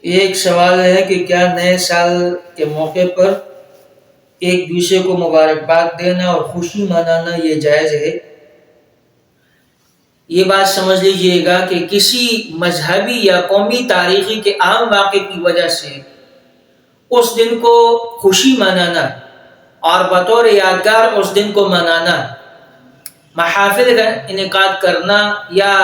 ایک سوال ہے کہ کیا نئے سال کے موقع پر ایک دوسرے کو مبارکباد دینا اور خوشی منانا یہ جائز ہے؟ یہ بات سمجھ لیجئے گا کہ کسی مذہبی یا قومی تاریخی کے اہم واقعے کی وجہ سے اس دن کو خوشی منانا اور بطور یادگار اس دن کو منانا، محافل کا انعقاد کرنا یا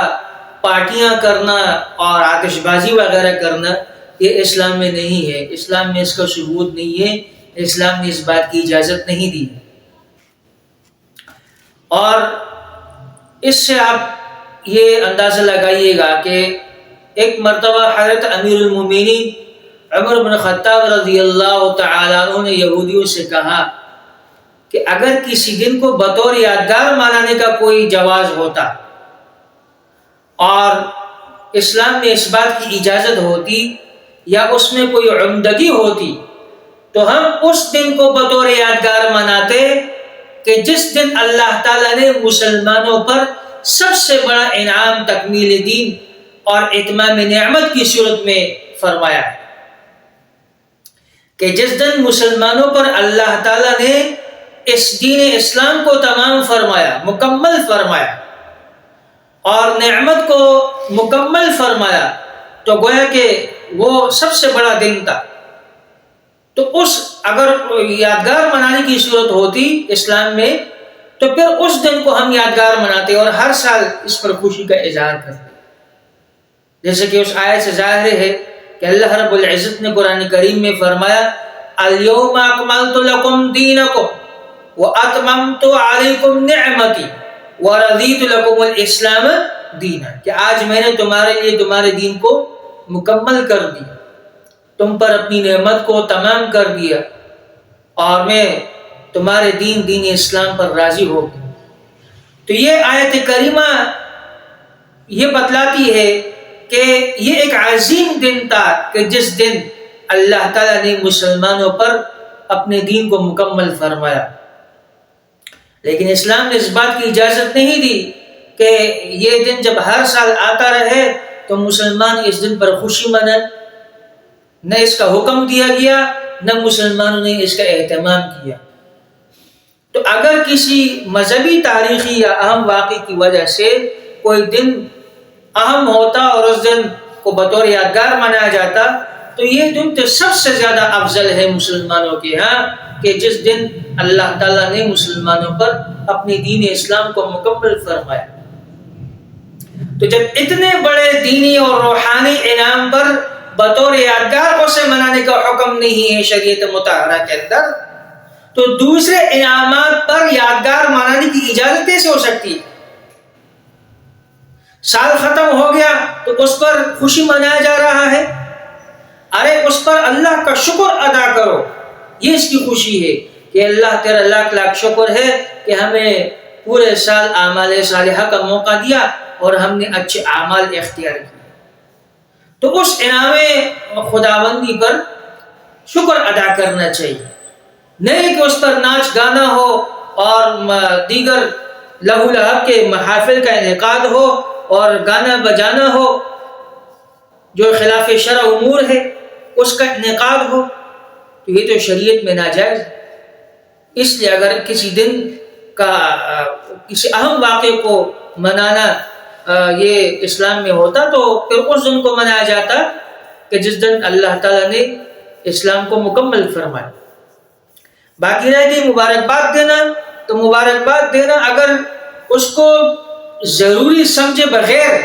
پارٹیاں کرنا اور آتش بازی وغیرہ کرنا، یہ اسلام میں نہیں ہے۔ اسلام میں اس کا ثبوت نہیں ہے، اسلام نے اس بات کی اجازت نہیں دی۔ اور اس سے آپ یہ اندازہ لگائیے گا کہ ایک مرتبہ حضرت امیر المومنین عمر بن خطاب رضی اللہ تعالی عنہ نے یہودیوں سے کہا کہ اگر کسی دن کو بطور یادگار منانے کا کوئی جواز ہوتا اور اسلام میں اس بات کی اجازت ہوتی یا اس میں کوئی عمدگی ہوتی تو ہم اس دن کو بطور یادگار مناتے کہ جس دن اللہ تعالیٰ نے مسلمانوں پر سب سے بڑا انعام تکمیل دین اور اتمام نعمت کی صورت میں فرمایا ہے، کہ جس دن مسلمانوں پر اللہ تعالیٰ نے اس دین اسلام کو تمام فرمایا، مکمل فرمایا اور نعمت کو مکمل فرمایا، تو گویا کہ وہ سب سے بڑا دن تھا۔ تو اگر یادگار منانے کی صورت ہوتی اسلام میں تو پھر اس دن کو ہم یادگار مناتے اور ہر سال اس پر خوشی کا اظہار کرتے، جیسے کہ اس آیت سے ظاہر ہے کہ اللہ رب العزت نے قرآن کریم میں فرمایا الیوم اکملت لکم دینکم واتممت علیکم نعمتی ورضیت لکم الاسلام دینا، کہ آج میں نے تمہارے لیے تمہارے دین کو مکمل کر دیا، تم پر اپنی نعمت کو تمام کر دیا اور میں تمہارے دین اسلام پر راضی ہو گیا۔ تو یہ آیت کریمہ یہ بتلاتی ہے کہ یہ ایک عظیم دن تھا کہ جس دن اللہ تعالیٰ نے مسلمانوں پر اپنے دین کو مکمل فرمایا، لیکن اسلام نے اس بات کی اجازت نہیں دی کہ یہ دن جب ہر سال آتا رہے تو مسلمان اس دن پر خوشی منائیں، نہ اس کا حکم دیا گیا نہ مسلمانوں نے اس کا اہتمام کیا۔ تو اگر کسی مذہبی تاریخی یا اہم واقعے کی وجہ سے کوئی دن اہم ہوتا اور اس دن کو بطور یادگار منایا جاتا تو یہ دن تو سب سے زیادہ افضل ہے مسلمانوں کے ہاں، کہ جس دن اللہ تعالیٰ نے مسلمانوں پر اپنے دین اسلام کو مکمل فرمایا۔ تو جب اتنے بڑے دینی اور روحانی انعام پر بطور یادگار اسے منانے کا حکم نہیں ہے شریعت مطہرہ کے اندر، تو دوسرے انعامات پر یادگار منانے کی اجازت کیسے ہو سکتی ہے؟ سال ختم ہو گیا تو اس پر خوشی منایا جا رہا ہے، ارے اس پر اللہ کا شکر ادا کرو، یہ اس کی خوشی ہے کہ اللہ تیرا لاکھ لاکھ شکر ہے کہ ہمیں پورے سال اعمال صالحہ کا موقع دیا اور ہم نے اچھے اعمال اختیار کیے۔ تو اس انعام خداوندی پر شکر ادا کرنا چاہیے، نہیں کہ اس پر ناچ گانا ہو اور دیگر لہو لہب کے محافل کا انعقاد ہو اور گانا بجانا ہو جو خلاف شرع امور ہے اس کا انعقاد ہو، تو یہ تو شریعت میں ناجائز ہے۔ اس لیے اگر کسی دن کا کسی اہم واقعے کو منانا یہ اسلام میں ہوتا تو پھر اس دن کو منایا جاتا کہ جس دن اللہ تعالیٰ نے اسلام کو مکمل فرمایا۔ باقی رہ گئی مبارکباد دینا، تو مبارکباد دینا اگر اس کو ضروری سمجھے بغیر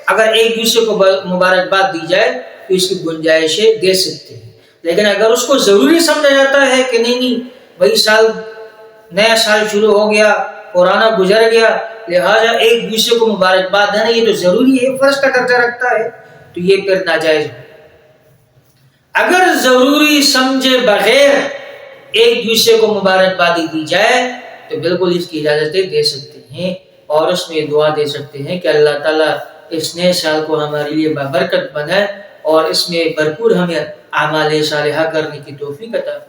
اگر ایک دوسرے کو مبارکباد دی جائے تو اس کی گنجائش ہے، دے سکتے ہیں، لیکن اگر اس کو ضروری سمجھا جاتا ہے کہ نہیں وہی سال نیا سال شروع ہو گیا پرانا گزر گیا لہٰذا ایک دوسرے کو مبارکباد دینا یہ تو ضروری ہے، فرض کا درجہ رکھتا ہے، تو یہ پھر ناجائز ہے۔ اگر ضروری سمجھے بغیر ایک دوسرے کو مبارکبادی دی جائے تو بالکل اس کی اجازتیں دے سکتے ہیں اور اس میں دعا دے سکتے ہیں کہ اللہ تعالیٰ اس نئے سال کو ہمارے لیے بابرکت بنائے اور اس میں بھرپور ہمیں اعمال صالحہ کرنے کی توفیق عطا فرمائے۔